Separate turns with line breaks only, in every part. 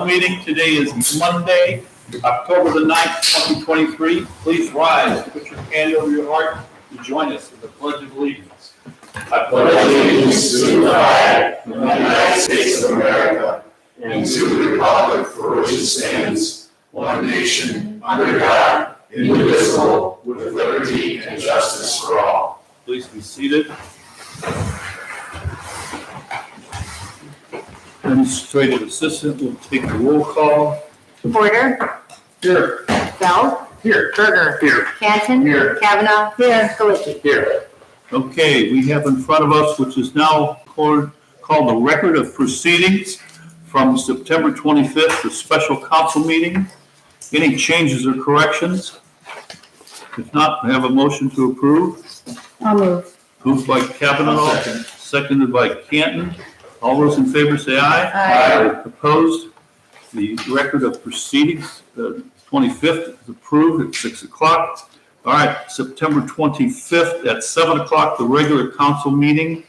meeting. Today is Monday, October the 9th, 2023. Please rise, put your hand over your heart to join us in the Pledge of Allegiance. I
pledge allegiance to the flag of the United States of America and to the republic for which it stands, one nation, under God, indivisible, with liberty and justice for all.
Please be seated. Administrative assistant will take the roll call.
Porter.
Here.
Bell.
Here.
Berger.
Here.
Canton.
Here.
Kavanaugh. Here. Galicki.
Here. Okay, we have in front of us, which is now called the record of proceedings from September 25th, the special council meeting. Any changes or corrections? If not, I have a motion to approve.
I'll move.
Moved by Kavanaugh, seconded by Canton. All those in favor say aye.
Aye.
Opposed? The record of proceedings, the 25th, is approved at 6 o'clock. All right, September 25th at 7 o'clock, the regular council meeting.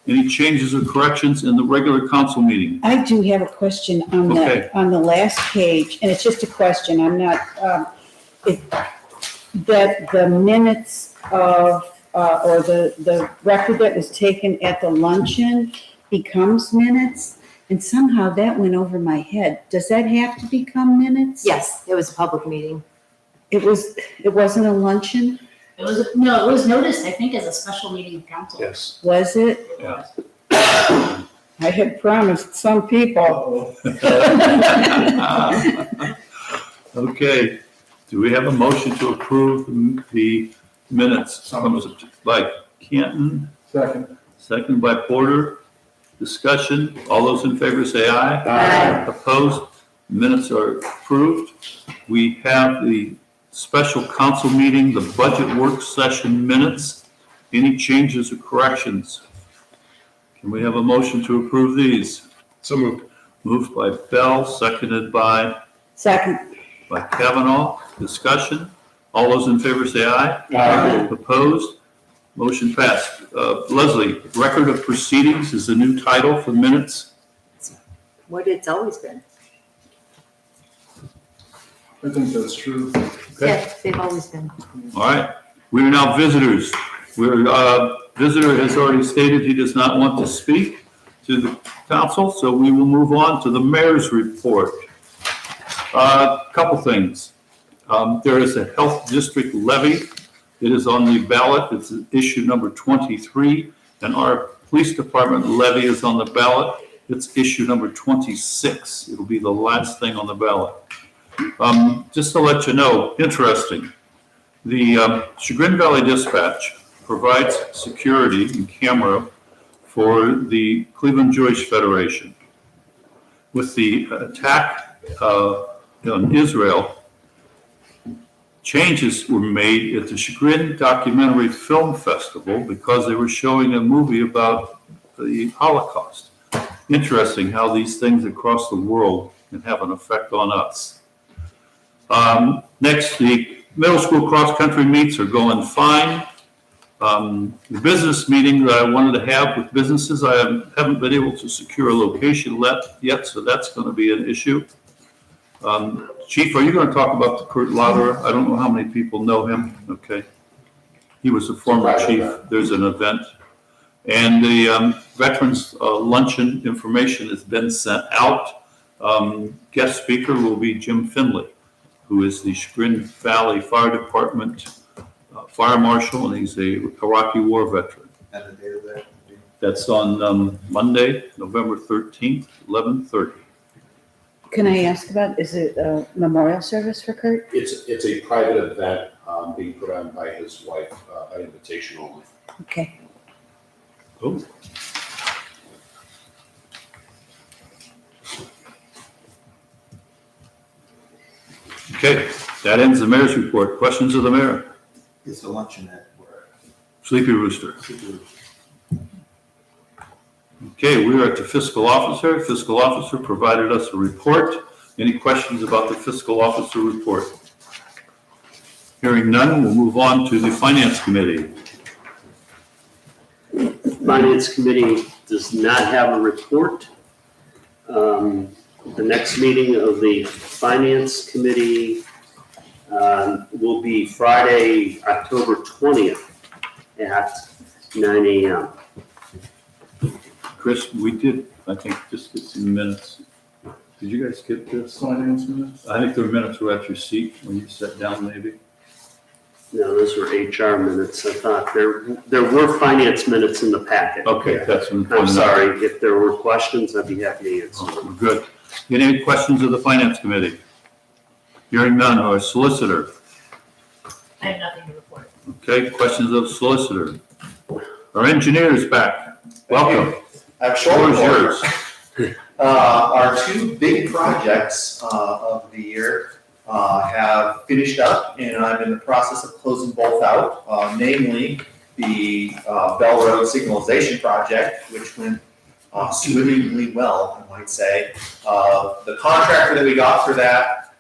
Any changes or corrections in the regular council meeting?
I do have a question on
Okay.
the last page, and it's just a question. I'm not, that the minutes of, or the record that was taken at the luncheon becomes minutes, and somehow that went over my head. Does that have to become minutes?
Yes, it was a public meeting.
It wasn't a luncheon,
It was noticed, I think, as a special meeting of council.
Yes.
was it?
Yeah.
I had promised some people.
Okay, do we have a motion to approve the minutes? By Canton, second by Porter. Discussion, all those in favor say aye.
Aye.
Opposed? Minutes are approved. We have the special council meeting, the budget work session minutes. Any changes or corrections? Can we have a motion to approve these?
So moved.
Moved by Bell, seconded by
Second.
Kavanaugh. Discussion, all those in favor say aye.
Aye.
Opposed? Motion passed. Leslie, record of proceedings is the new title for minutes.
What it's always been.
I think that's true.
Okay.
Yes, they've always been.
All right, we are now visitors. Visitor has already stated he does not want to speak to the council, so we will move on to the mayor's report. Couple things. There is a health district levy. It is on the ballot. It's issue number 23, and our police department levy is on the ballot. It's issue number 26. It'll be the last thing on the ballot. Just to let you know, interesting, the Chagrin Valley Dispatch provides security and camera for the Cleveland Jewish Federation. With the attack on Israel, changes were made at the Chagrin Documentary Film Festival because they were showing a movie about the Holocaust. Interesting how these things across the world can have an effect on us. Next, the middle school cross-country meets are going fine. The business meeting that I wanted to have with businesses, I haven't been able to secure a location yet, so that's going to be an issue. Chief, are you going to talk about the Kurt Lauderer? I don't know how many people know him. Okay. He was a former chief. There's an event. And the Veterans Luncheon information has been sent out. Guest speaker will be Jim Finley, who is the Chagrin Valley Fire Department fire marshal, and he's a Iraqi war veteran.
And the day of that?
That's on Monday, November 13th, 11:30.
Can I ask about, is it a memorial service for Kurt?
It's a private event being put on by his wife, by invitation only.
Okay.
Oh. Okay, that ends the mayor's report. Questions of the mayor?
It's a luncheonette where.
Sleepy Rooster. Okay, we are at the fiscal officer. Fiscal officer provided us a report. Any questions about the fiscal officer report? Hearing none, we'll move on to the finance committee.
Finance Committee does not have a report. The next meeting of the Finance Committee will be Friday, October 20th at 9 a.m.
Chris, we did, I think, just get some minutes. Did you guys get this?
Finance minutes?
I think the minutes were at your seat when you sat down, maybe.
No, those were HR minutes. I thought there were finance minutes in the packet.
Okay, that's what
I'm sorry. If there were questions, I'd be happy to answer.
Oh, good. Any questions of the Finance Committee? Hearing none, or solicitor?
I have nothing to report.
Okay, questions of solicitor? Our engineer's back. Welcome.
I have a short
Floor is
report.
yours.
Our two big projects of the year have finished up, and I'm in the process of closing both out, namely the Bell Road signalization project, which went swimmingly well, I might say. The contractor that we got for that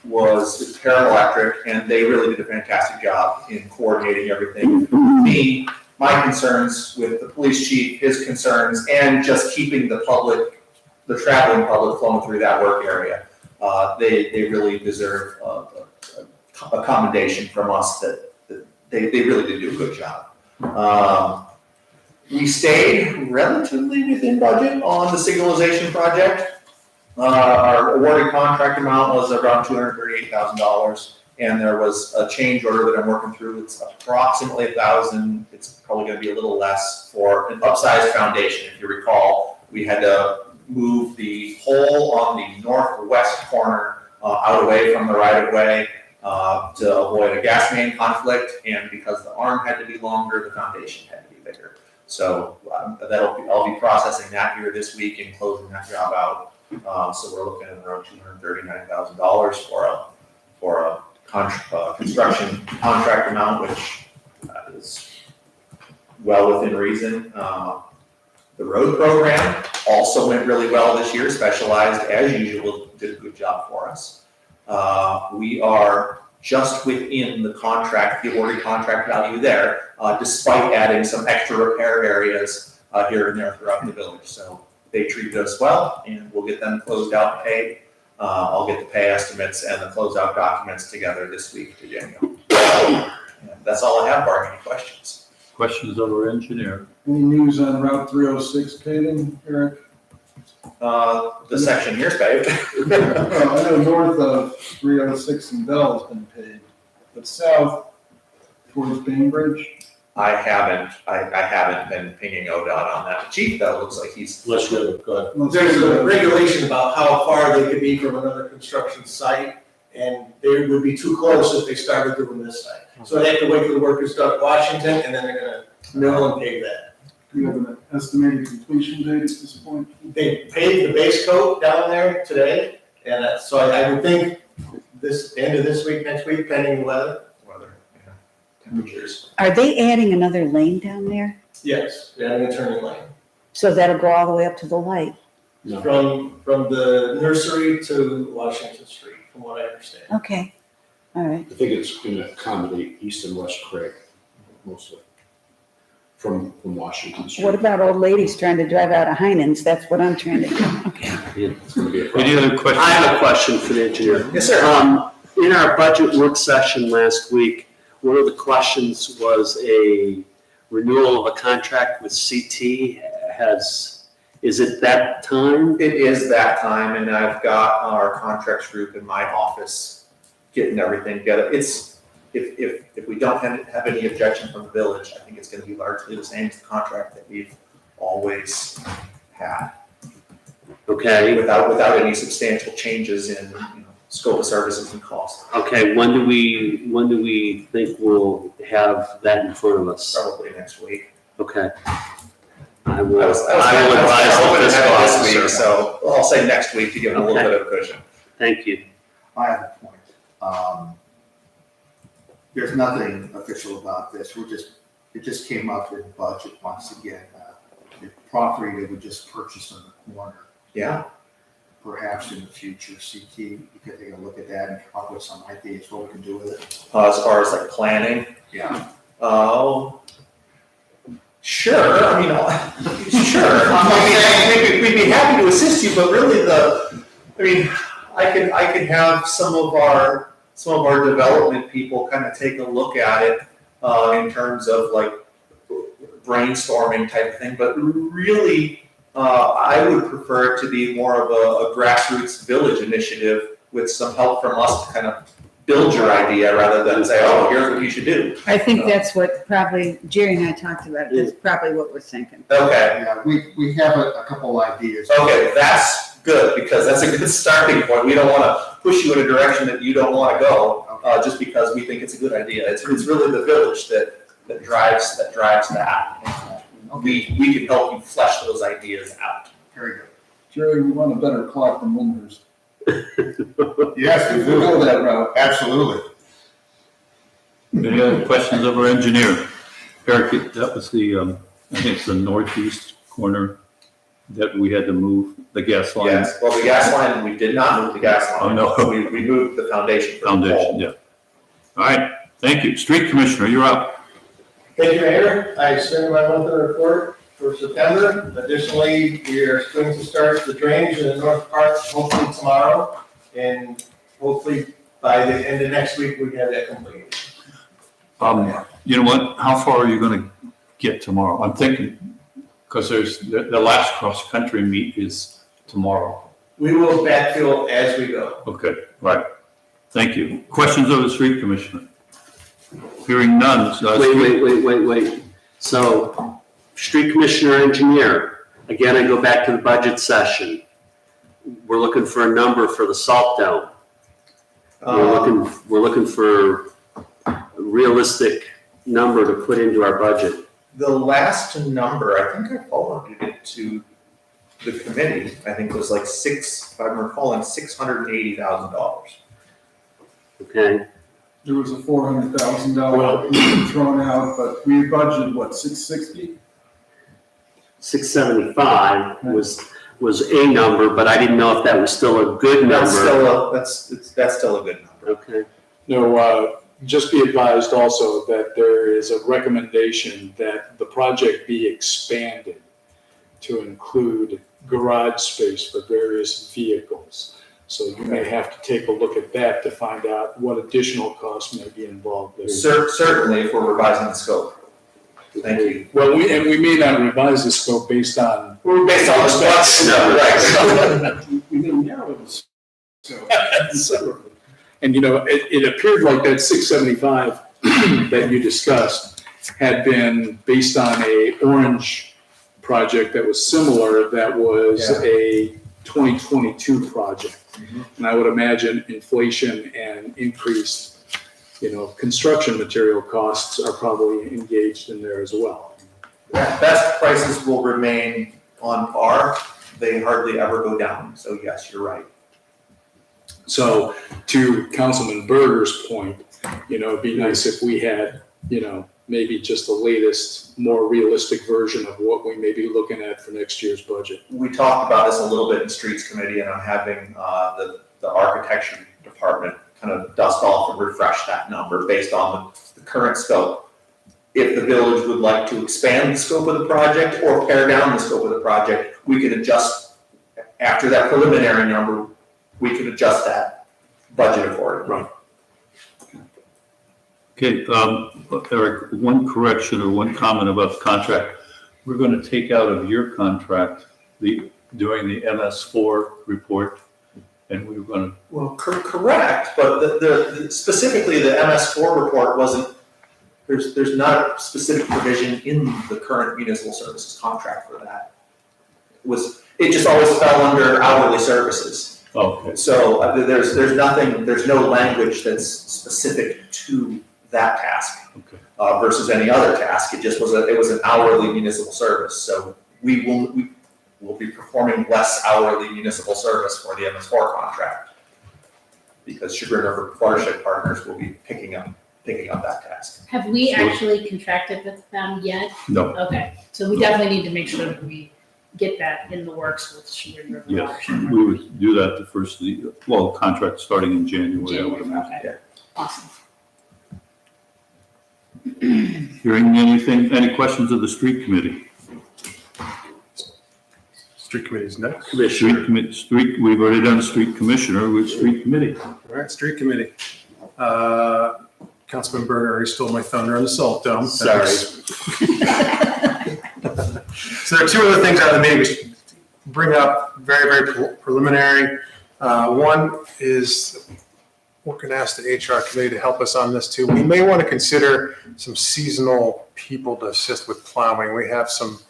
was Para Electric, and they really did a fantastic job in coordinating everything. Me, my concerns with the police chief, his concerns, and just keeping the public, the traveling public flowing through that work area. They really deserve a commendation from us that they really did do a good job. We stayed relatively within budget on the signalization project. Our awarded contract amount was around $238,000, and there was a change order that I'm working through. It's approximately $1,000. It's probably going to be a little less for an upsized foundation. If you recall, we had to move the pole on the northwest corner out away from the right of way to avoid a gas main conflict, and because the arm had to be longer, the foundation had to be bigger. So I'll be processing that here this week and closing that job out. So we're looking at around $239,000 for a construction contract amount, which is well within reason. The road program also went really well this year. Specialized, as usual, did a good job for us. We are just within the contract, the awarded contract value there, despite adding some extra repair areas here and there throughout the village. So they treated us well, and we'll get them closed out and paid. I'll get the pay estimates and the closeout documents together this week to Daniel. That's all I have, bar any questions.
Questions of our engineer?
Any news on Route 306 paving, Eric?
The section here's paved.
Well, I know north of 306 and Bell has been paved, but south towards Bainbridge,
I haven't been pinging ODOT on that. Chief, though, looks like he's.
Let's go, go ahead.
There's a regulation about how far they could be from another construction site, and they would be too close if they started doing this site. So they have to wait till the work is done at Washington, and then they're gonna mill and pave that.
do you have an estimated completion date at this point?
They paved the base coat down there today, and so I would think this, end of this week, next week, pending the weather.
Yeah, temperatures.
Are they adding another lane down there?
Yes, they're having a turning lane.
So that'll go all the way up to the light?
No.
From the nursery to Washington Street, from what I understand.
Okay, all right.
I think it's going to accommodate East and West Craig mostly from Washington Street.
What about old ladies trying to drive out of Heinens? That's what I'm trying to do. Okay.
It's going to be a
Any
problem.
other questions?
I have a question for the engineer.
Yes, sir.
In our budget work session last week, one of the questions was a renewal of a contract with CT. Is it that time?
It is that time, and I've got our contracts group in my office getting everything together. It's, if we don't have any objection from the village, I think it's gonna be largely the same as the contract that we've always had,
Okay,
without any substantial changes in, scope of services and cost.
okay, when do we think we'll have that in front of us?
Probably next week.
Okay. I
I
will
was
advise
hoping
the
to
fiscal
have it this week,
officer.
so I'll say next week to give it a little
Okay.
bit of a cushion.
Thank you.
I have a point. There's nothing official about this, it just came up in budget once again. The property that we just purchased on the corner,
Yeah.
perhaps in the future, CT, you could take a look at that and come up with some ideas what we can do with it.
As far as like planning,
Yeah.
oh, Sure, I mean, sure. We'd be happy to assist you, but really I could have some of our development people kind of take a look at it, in terms of like brainstorming type of thing, but really, I would prefer it to be more of a grassroots village initiative with some help from us to kind of build your idea rather than say, oh, here's what you should do.
I think that's what probably, Jerry and I talked about, it. That's probably what we're thinking.
Okay,
Yeah, we have a couple ideas.
okay, that's good, because that's a good starting point. We don't want to push you in a direction that you don't want to go, just because we think it's a good idea. It's really the village that drives that. We can help you flesh those ideas out.
Very good.
Jerry, we want a better clock than Windhurst.
Yes, we
We'll go
do.
that route.
Absolutely.
Any other questions of our engineer? Eric, that was the, I think it's the northeast corner that we had to move the gas line.
Yes, well, the gas line, we did not move the gas line.
Oh, no.
We moved the foundation. for the
Foundation,
pole.
yeah. All right, thank you. Street Commissioner, you're up.
Thank you, Mayor. I submitted my monthly report for September. Additionally, we are going to start the drainage in the north part hopefully tomorrow. And hopefully by the end of next week, we have that completed.
You know what, how far are you gonna get tomorrow? I'm thinking, because there's, the last cross-country meet is tomorrow.
We will backfill as we go.
Okay, right. Thank you. Questions of the Street Commissioner? Hearing none.
Wait. So, street commissioner, engineer, again, I go back to the budget session. We're looking for a number for the salt dome. We're looking for a realistic number to put into our budget.
The last number, I think I forwarded it to the committee, I think it was like if I'm recalling, $680,000.
Okay,
There was a $400,000 thrown out, but we budgeted, what, 660?
675 was a number, but I didn't know if that was still a good
That's
number.
that's still a good number.
Okay,
No, just be advised also that there is a recommendation that the project be expanded to include garage space for various vehicles. So you may have to take a look at that to find out what additional costs may be involved there.
Certainly, if we're revising the scope. Thank you.
Well, we may not revise the scope based on.
We're based on the specs, right?
We didn't narrow this. So,
And, you know, it appeared like that 675 that you discussed had been based on a orange project that was similar, that was a 2022 project. And I would imagine inflation and increased, construction material costs are probably engaged in there as well.
Best prices will remain on par. They hardly ever go down. So yes, you're right.
So to Councilman Berger's point, it'd be nice if we had, maybe just the latest, more realistic version of what we may be looking at for next year's budget.
We talked about this a little bit in Streets Committee, and I'm having the architecture department kind of dust off and refresh that number based on the current scope. If the village would like to expand the scope of the project or pare down the scope of the project, we could adjust, after that preliminary number, we could adjust that budget accordingly.
Right.
Okay, Eric, one correction or one comment about the contract. We're going to take out of your contract during the MS4 report, and we were going to.
Well, correct, but the specifically the MS4 report wasn't, there's not a specific provision in the current municipal services contract for that. It just always fell under hourly services.
Okay.
So there's nothing, there's no language that's specific to that task versus any other task. It just was an hourly municipal service. So we will be performing less hourly municipal service for the MS4 contract because Chagrin River Watershed Partners will be picking up that task.
Have we actually contracted with them yet?
No.
Okay, so we definitely need to make sure that we get that in the works with Chagrin River
Yes,
Watershed.
we would do that the first of the, contract starting in January, I would
January,
imagine.
okay. Awesome.
Hearing any questions of the street committee?
Street committee's next.
We've already done street commissioner with street committee.
All right, street committee. Councilman Berger already stole my thunder on the salt dome.
Sorry.
So there are two other things out of the meeting we should bring up, very, very preliminary. One is we're going to ask the HR committee to help us on this too. We may want to consider some seasonal people to assist with plowing. We have some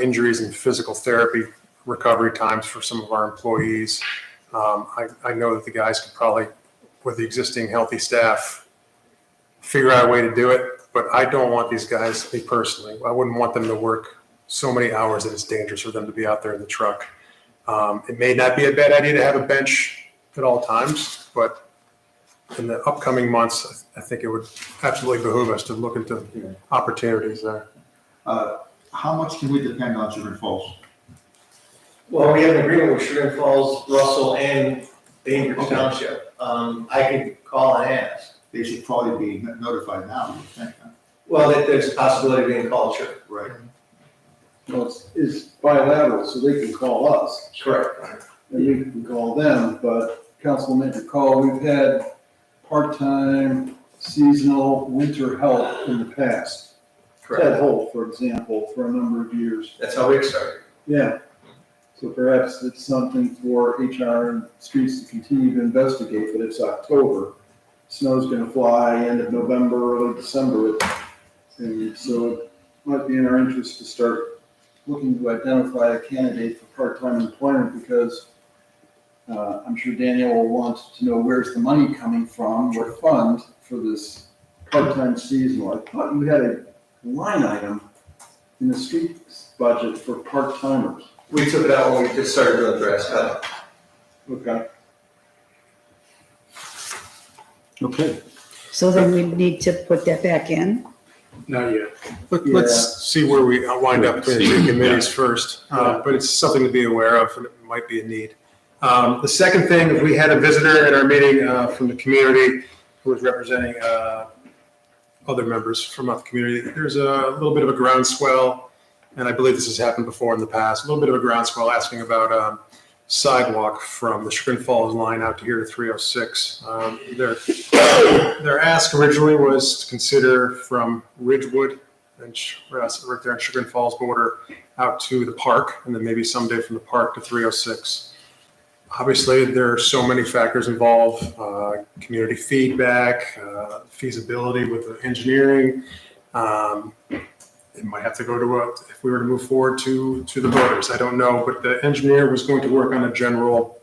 injuries and physical therapy recovery times for some of our employees. I know that the guys could probably, with the existing healthy staff, figure out a way to do it, but I don't want these guys, me personally, I wouldn't want them to work so many hours that it's dangerous for them to be out there in the truck. It may not be a bad idea to have a bench at all times, but in the upcoming months, I think it would absolutely behoove us to look into opportunities there.
How much can we depend on Sugar Falls?
Well, we have an agreement with Sugar Falls, Russell, and Bainbridge Township. I could call and ask.
They should probably be notified now, you think, huh?
Well, there's a possibility of being called, sure.
Right.
Well, it's bilateral, so they can call us
Correct.
and we can call them, but council made the call. We've had part-time, seasonal, winter help in the past. Ted Holt, for example, for a number of years.
That's how we started.
Yeah. So perhaps it's something for HR and streets to continue to investigate, but it's October. Snow's gonna fly end of November, early December. And so it might be in our interest to start looking to identify a candidate for part-time employment because I'm sure Daniel will want to know where's the money coming from, what fund for this part-time seasonal. I thought you had a line item in the streets budget for part-timers.
We took it out when we just started doing grass cutting.
Okay.
Okay.
So then we need to put that back in?
Not yet.
Let's see where we wind up between the two committees first, but it's something to be aware of and it might be a need. The second thing, we had a visitor at our meeting from the community who was representing other members from the community. There's a little bit of a groundswell, and I believe this has happened before in the past, a little bit of a groundswell asking about sidewalk from the Chagrin Falls line out to here to 306. Their ask originally was to consider from Ridgewood and right there on Chagrin Falls border out to the park, and then maybe someday from the park to 306. Obviously, there are so many factors involved, community feedback, feasibility with the engineering. It might have to go to if we were to move forward to the voters. I don't know, but the engineer was going to work on a general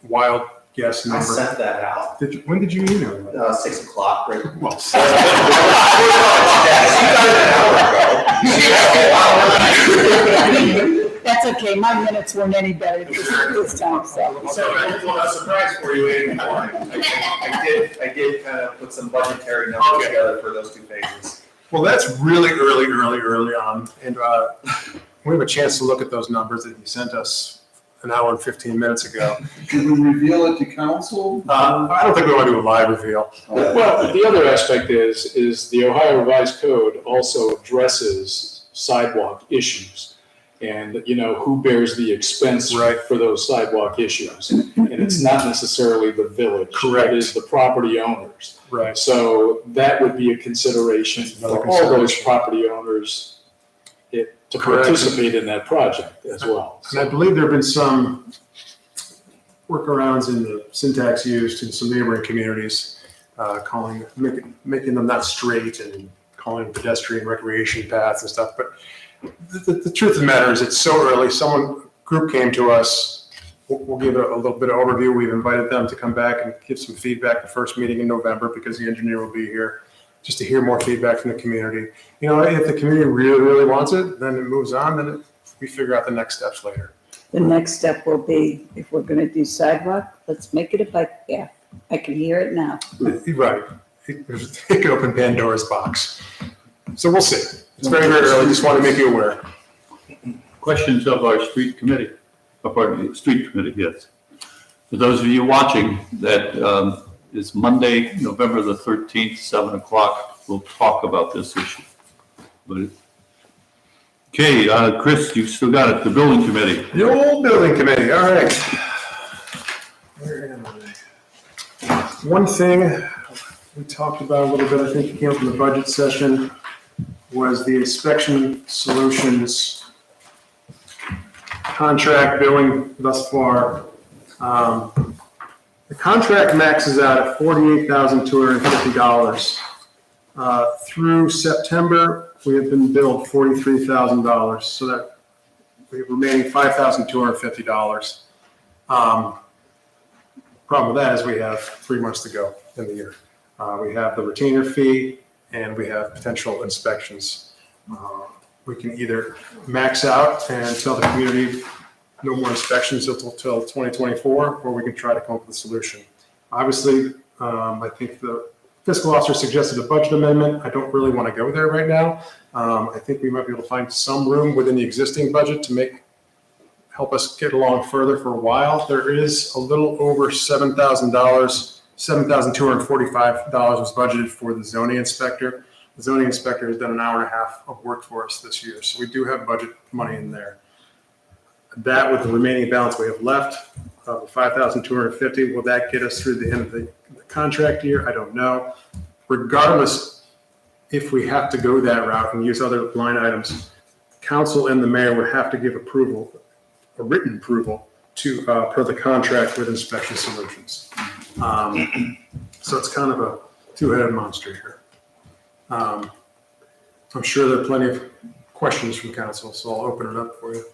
wild guess
I
number.
sent that out,
When did you email that?
6 o'clock, right?
Well,
That's okay, my minutes weren't any better this time, so.
A surprise for you, Aiden. I did kind of put some budgetary numbers together for those two phases.
Well, that's really early on, and we have a chance to look at those numbers that you sent us an hour and 15 minutes ago.
Should we reveal it to council?
I don't think we want to do a live reveal.
Well, the other aspect is the Ohio Revised Code also addresses sidewalk issues. And, you know, who bears the expense for those sidewalk issues? And it's not necessarily the village.
Correct.
It is the property owners.
Right.
So that would be a consideration for all those property owners to
Correct.
participate in that project as well.
And I believe there have been some workarounds in the syntax used in some neighboring communities, making them not straight and calling them pedestrian recreation paths and stuff. But the truth of the matter is it's so early. Group came to us. We'll give a little bit of overview. We've invited them to come back and give some feedback the first meeting in November because the engineer will be here just to hear more feedback from the community. You know, if the community really wants it, then it moves on, then we figure out the next steps later.
The next step will be, if we're gonna do sidewalk, let's make it a bike path. I can hear it now.
Right. It could open Pandora's box. So we'll see. It's very early. Just want to make you aware.
Questions of our street committee? Pardon me, street committee, yes. For those of you watching, that is Monday, November the 13th, 7 o'clock we'll talk about this issue. But, okay, Chris, you still got it, the building committee.
The old building committee, all right. Where am I? One thing we talked about a little bit, I think it came up in the budget session, was the inspection solutions contract billing thus far. The contract maxes out at $48,250. Through September, we have been billed $43,000, so that we have remaining $5,250. Problem with that is we have 3 months to go in the year. We have the retainer fee and we have potential inspections. We can either max out and tell the community no more inspections until 2024, or we can try to come up with a solution. Obviously, I think the fiscal officer suggested a budget amendment. I don't really want to go there right now. I think we might be able to find some room within the existing budget to help us get along further for a while. There is a little over $7,000, $7,245 was budgeted for the zoning inspector. The zoning inspector has done an hour and a half of work for us this year, so we do have budget money in there. That with the remaining balance we have left, of $5,250, will that get us through the end of the contract year? I don't know. Regardless, if we have to go that route and use other line items, council and the mayor would have to give approval, a written approval to, per the contract with Inspection Solutions. So it's kind of a two-headed monster here. I'm sure there are plenty of questions from council, so I'll open it up for you.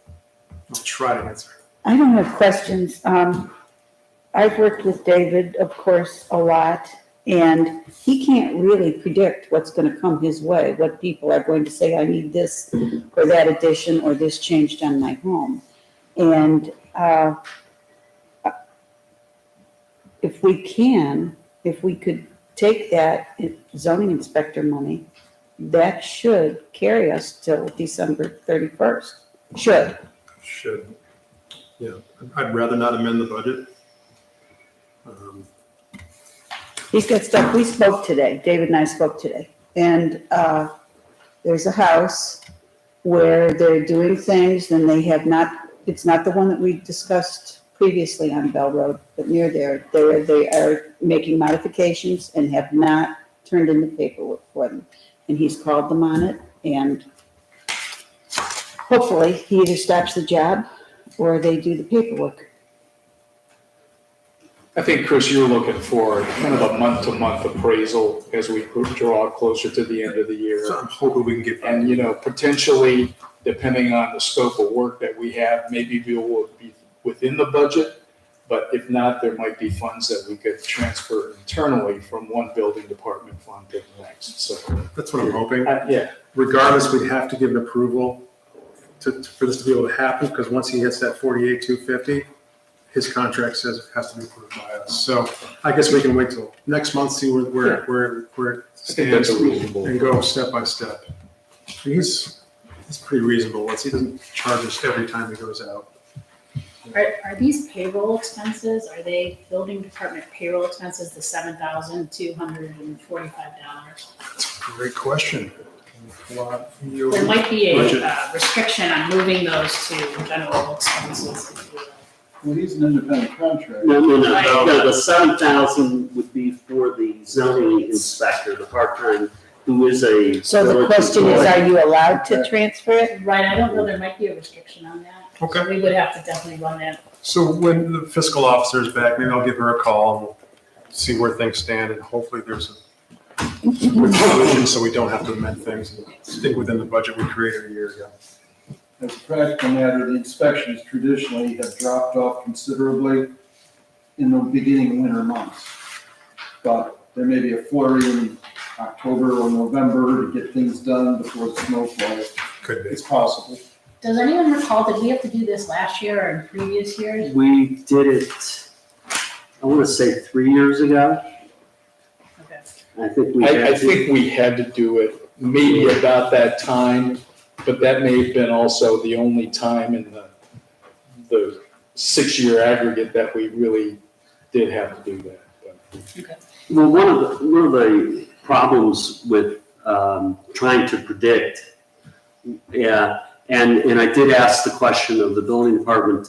I'll try to answer.
I don't have questions. I've worked with David, of course, a lot, and he can't really predict what's going to come his way, what people are going to say, I need this or that addition or this changed on my home. And if we could take that zoning inspector money, that should carry us till December 31st. Should.
Yeah, I'd rather not amend the budget.
He's got stuff, we spoke today, David and I spoke today, and there's a house where they're doing things and they have not, it's not the one that we discussed previously on Bell Road, but near there, they are making modifications and have not turned in the paperwork for them. And he's called them on it, and hopefully he either stops the job or they do the paperwork.
I think, Chris, you're looking for kind of a month-to-month appraisal as we draw closer to the end of the year.
So I'm hoping we can get.
And, potentially, depending on the scope of work that we have, maybe we will be within the budget. But if not, there might be funds that we could transfer internally from one building department fund to the next. So
That's what I'm hoping.
yeah.
Regardless, we'd have to give an approval for this to be able to happen, because once he hits that 48,250, his contract says it has to be approved by us. So I guess we can wait till next month, see where it stands, and go step by step. He's pretty reasonable. He doesn't charge us every time he goes out.
Are these payroll expenses, are they building department payroll expenses, the $7,245?
That's a great question.
There might be a restriction on moving those to general expenses.
Well, he's an independent contractor.
No, the 7,000 would be for the zoning inspector, the part-time, who is a.
So the question is, are you allowed to transfer it?
Right, I don't know, there might be a restriction on that.
Okay.
So we would have to definitely run that.
So when the fiscal officer is back, maybe I'll give her a call and we'll see where things stand, and hopefully there's a solution so we don't have to amend things and stick within the budget we created a year ago.
As a practical matter, the inspections traditionally have dropped off considerably in the beginning winter months. But there may be a flurry in October or November to get things done before the snow flies.
Could be.
It's possible.
Does anyone recall, did we have to do this last year or in previous years?
We did it, I want to say 3 years ago.
Okay.
I think we
I
had to.
think we had to do it maybe about that time, but that may have been also the only time in the 6-year aggregate that we really did have to do that. But
Well, one of the problems with trying to predict. Yeah, and I did ask the question of the building department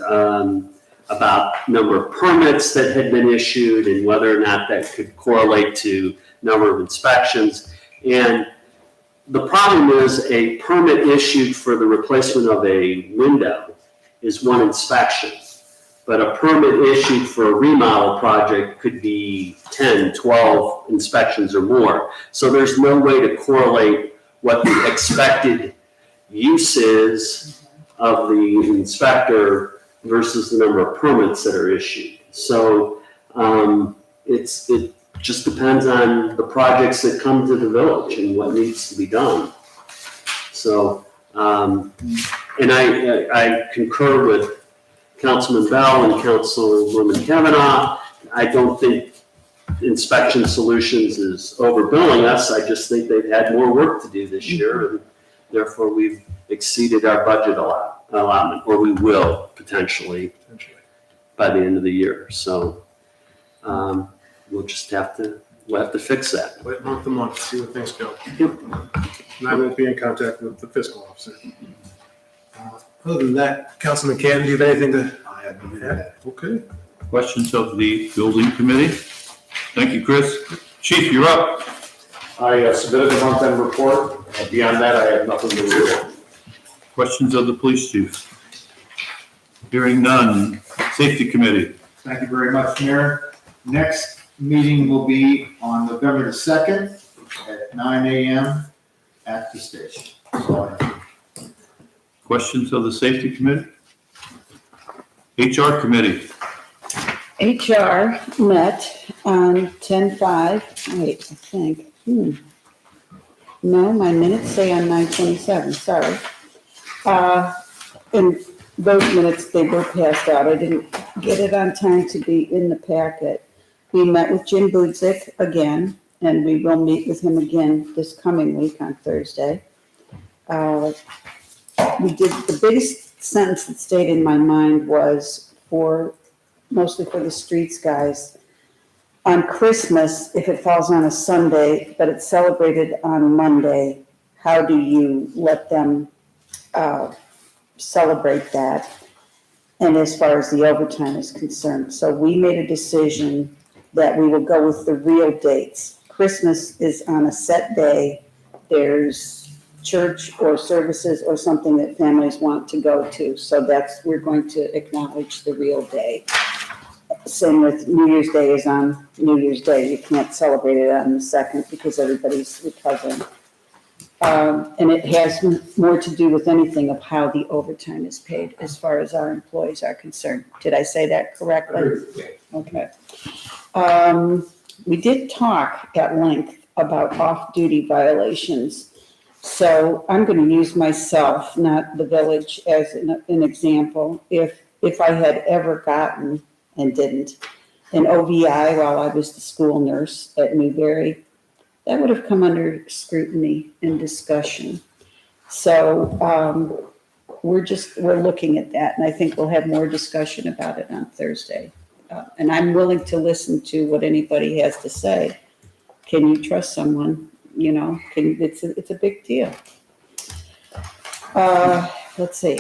about number of permits that had been issued and whether or not that could correlate to number of inspections. And the problem is a permit issued for the replacement of a window is one inspection. But a permit issued for a remodel project could be 10, 12 inspections or more. So there's no way to correlate what the expected use is of the inspector versus the number of permits that are issued. So it just depends on the projects that come to the village and what needs to be done. So, and I concur with Councilman Bell and Councilwoman Kavanaugh. I don't think Inspection Solutions is overbilling us. I just think they've had more work to do this year, and therefore we've exceeded our budget allotment, or we will potentially by the end of the year. So we'll have to fix that.
Wait month to month, see where things go. And I won't be in contact with the fiscal officer. Other than that, Councilman Canton, do you have anything to
I have no
add? Okay.
Questions of the building committee? Thank you, Chris. Chief, you're up.
I submitted the month-end report. Beyond that, I have nothing to report.
Questions of the police chief? Hearing none. Safety committee.
Thank you very much, Mayor. Next meeting will be on November the 2nd at 9 a.m. at the station. So
Questions of the safety committee? HR committee.
HR met on 10/5, wait, I think, no, my minutes say on 9/27, sorry. And those minutes, they were passed out, I didn't get it on time to be in the packet. We met with Jim Budzik again, and we will meet with him again this coming week on Thursday. The biggest sentence that stayed in my mind was mostly for the streets guys. On Christmas, if it falls on a Sunday, but it's celebrated on Monday, how do you let them celebrate that? And as far as the overtime is concerned. So we made a decision that we will go with the real dates. Christmas is on a set day. There's church or services or something that families want to go to. So we're going to acknowledge the real day. Same with New Year's Day is on New Year's Day. You can't celebrate it on the 2nd because everybody's recovering. And it has more to do with anything of how the overtime is paid as far as our employees are concerned. Did I say that correctly? Okay. We did talk at length about off-duty violations. So I'm going to use myself, not the village, as an example. If I had ever gotten, and didn't, an OVI while I was the school nurse at Newberry, that would have come under scrutiny and discussion. So we're looking at that, and I think we'll have more discussion about it on Thursday. And I'm willing to listen to what anybody has to say. Can you trust someone? You know, it's a big deal. Let's see.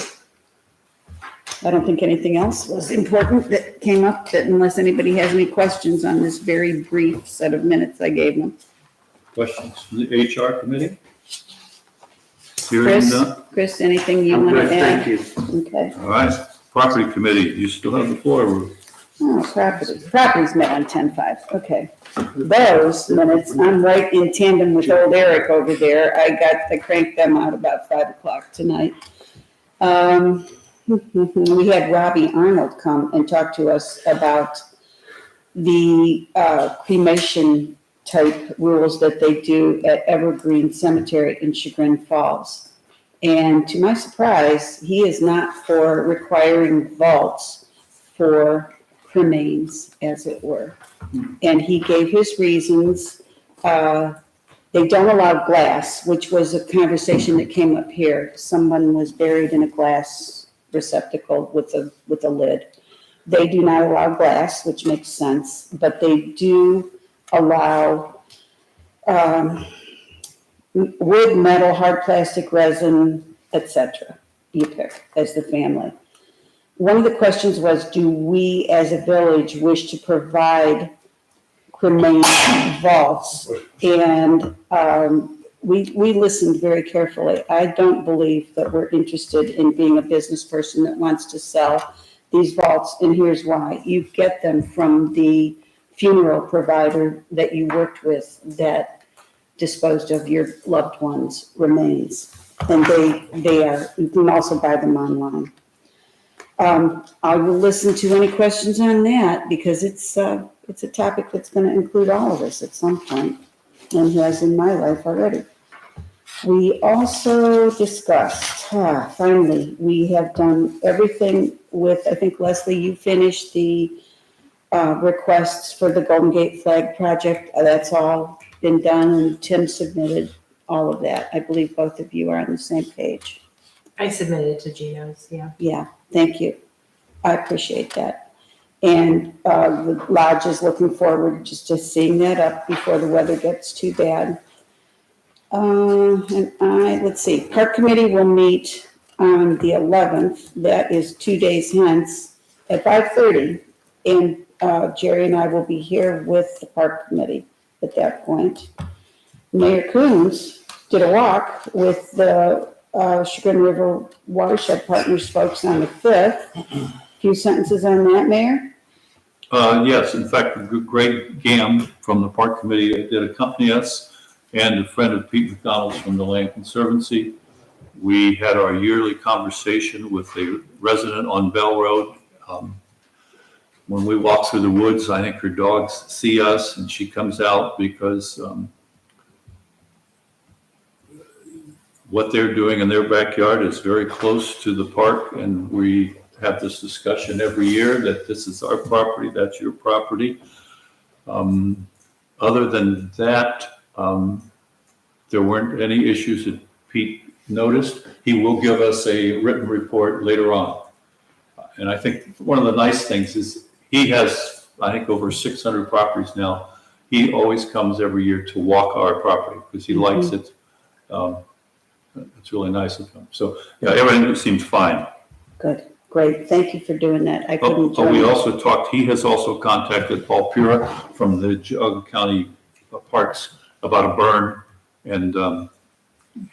I don't think anything else was important that came up, unless anybody has any questions on this very brief set of minutes I gave them.
Questions from the HR committee? Hearing none.
Chris, anything you
I'm
want
good,
to add?
thank you.
Okay.
All right. Property committee, you still have the floor.
Oh, properties met on 10/5, okay. Those minutes, I'm right in tandem with old Eric over there. I cranked them out about 5 o'clock tonight. We had Robbie Arnold come and talk to us about the cremation type rules that they do at Evergreen Cemetery in Chagrin Falls. And to my surprise, he is not for requiring vaults for cremains, as it were. And he gave his reasons. They don't allow glass, which was a conversation that came up here. Someone was buried in a glass receptacle with a lid. They do not allow glass, which makes sense, but they do allow wood, metal, hard plastic, resin, etc. You pick as the family. One of the questions was, do we as a village wish to provide cremain vaults? And we listened very carefully. I don't believe that we're interested in being a business person that wants to sell these vaults, and here's why. You get them from the funeral provider that you worked with that disposed of your loved one's remains. And they are, you can also buy them online. I will listen to any questions on that because it's a topic that's going to include all of us at some point, and has in my life already. We also discussed, finally, we have done everything with, I think Leslie, you finished the requests for the Golden Gate Flag Project. That's all been done, and Tim submitted all of that. I believe both of you are on the same page.
I submitted to Gino's, yeah.
Yeah, thank you. I appreciate that. And the lodge is looking forward just to seeing that up before the weather gets too bad. Let's see, Park Committee will meet on the 11th. That is 2 days hence at 5:30. And Jerry and I will be here with the Park Committee at that point. Mayor Coons did a walk with the Chagrin River Watershed Partners folks on the 5th. Few sentences on that, Mayor?
Yes, in fact, Greg Gam from the Park Committee did accompany us, and a friend of Pete McDonald's from the Land Conservancy. We had our yearly conversation with a resident on Bell Road. When we walk through the woods, I think her dogs see us, and she comes out because what they're doing in their backyard is very close to the park, and we have this discussion every year that this is our property, that's your property. Other than that, there weren't any issues that Pete noticed. He will give us a written report later on. And I think one of the nice things is he has, I think, over 600 properties now. He always comes every year to walk our property because he likes it. It's really nice of him. So, yeah, everything seems fine.
Good, great. Thank you for doing that. I couldn't
Oh, we
join.
also talked, he has also contacted Paul Pura from the Geauga County Parks about a burn, and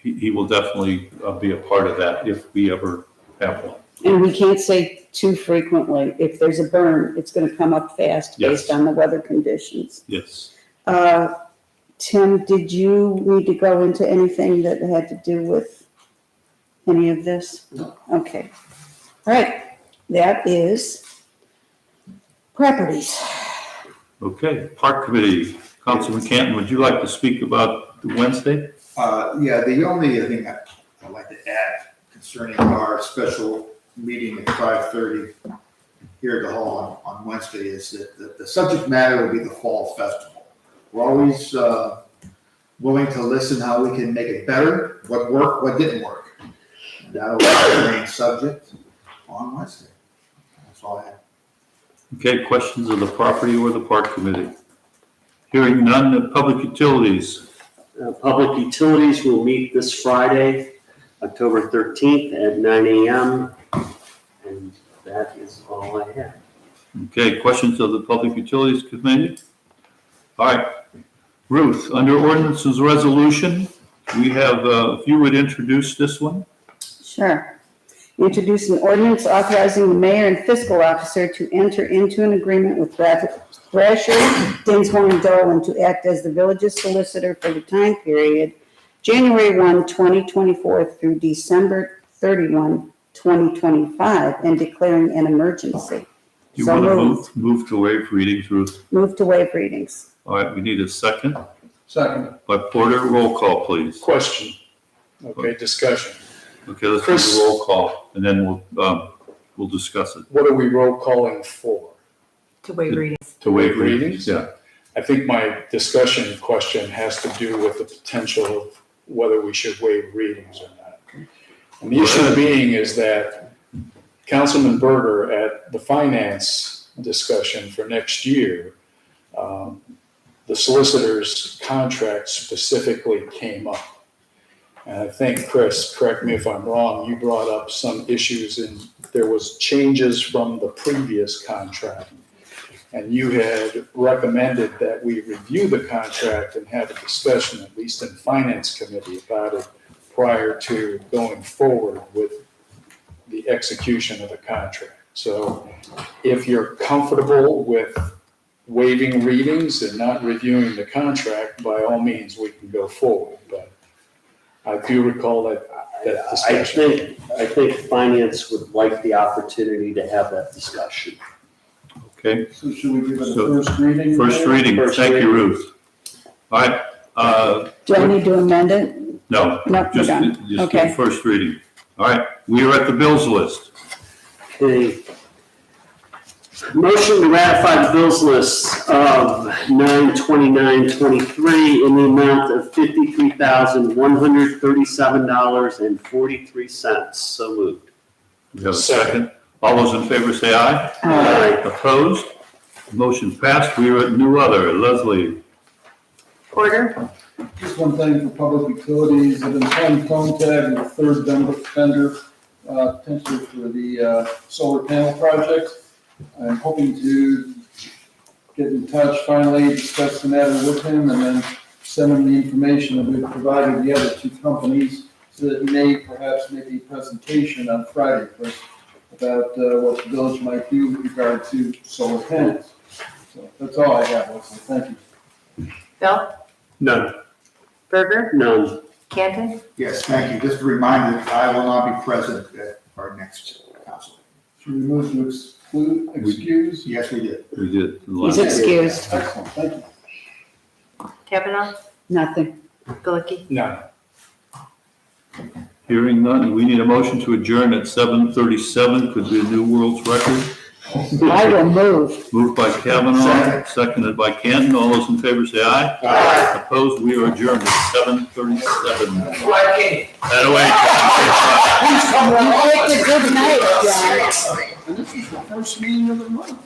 he will definitely be a part of that if we ever have one.
And we can't say too frequently, if there's a burn, it's gonna come up fast based
Yes.
on the weather conditions.
Yes.
Tim, did you need to go into anything that had to do with any of this?
No.
Okay. All right, that is properties.
Okay, Park Committee, Councilman Canton, would you like to speak about the Wednesday?
Yeah, the only thing I'd like to add concerning our special meeting at 5:30 here at the hall on Wednesday is that the subject matter will be the Fall Festival. We're always willing to listen how we can make it better, what worked, what didn't work. And that'll be the main subject on Wednesday. That's all I have.
Okay, questions of the property or the Park Committee? Hearing none, Public Utilities.
Public Utilities will meet this Friday, October 13th at 9 a.m. And that is all I have.
Okay, questions of the Public Utilities Committee? All right, Ruth, under ordinances resolution, we have, if you would introduce this one?
Sure. Introduce an ordinance authorizing the mayor and fiscal officer to enter into an agreement with Thrasher, Dinsmore, and Dolan to act as the village's solicitor for the time period January 1, 2024 through December 31, 2025, and declaring an emergency.
Do you
So
want to
moved.
move to waive readings, Ruth?
Move to waive readings.
All right, we need a second.
Second.
By Porter, roll call, please.
Question. Okay, discussion.
Okay, let's do
Chris.
the roll call, and then we'll discuss it.
What are we roll calling for?
To waive readings.
To waive readings, yeah.
I think my discussion question has to do with the potential of whether we should waive readings or not. And the issue being is that Councilman Berger at the finance discussion for next year the solicitor's contract specifically came up. And I think, Chris, correct me if I'm wrong, you brought up some issues and there was changes from the previous contract. And you had recommended that we review the contract and have a discussion, at least in Finance Committee, about it prior to going forward with the execution of the contract. So if you're comfortable with waiving readings and not reviewing the contract, by all means, we can go forward. But I do recall that discussion.
I think finance would like the opportunity to have that discussion.
Okay,
So should we give it a
So,
first reading?
first reading,
First
thank you,
reading.
Ruth. All right,
Do I need to amend it?
no,
No, we're
just
done.
do
Okay.
first reading. All right, we are at the bills list.
Okay. Motion to ratify the bills list of 9/29/23 in the amount of $53,137.43. So moved.
We have a second. All those in favor say aye.
Aye.
Opposed? Motion passed. We are at new other. Leslie.
Porter?
Just one thing for public utilities, I've been trying to contact the third vendor, potentially for the solar panel project. I'm hoping to get in touch finally, discuss the matter with him, and then send him the information that we've provided the other two companies, so that he may perhaps make a presentation on Friday first about what the village might do with regard to solar panels. So that's all I have, Leslie, thank you.
Bill?
None.
Berger?
None.
Canton?
Yes, thank you. Just a reminder that I will not be present at our next council.
Should we move to excuse?
Yes, we did.
We did.
He's excused.
Excellent, thank you.
Kavanaugh?
Nothing.
Gulicky?
None.
Hearing none, we need a motion to adjourn at 7:37. Could be a new world's record.
I will move.
Moved by Kavanaugh, seconded by Canton. All those in favor say aye.
Aye.
Opposed? We are adjourned at 7:37.
Flagging.
That away.
Good night, John.
And this is the first meeting of the month.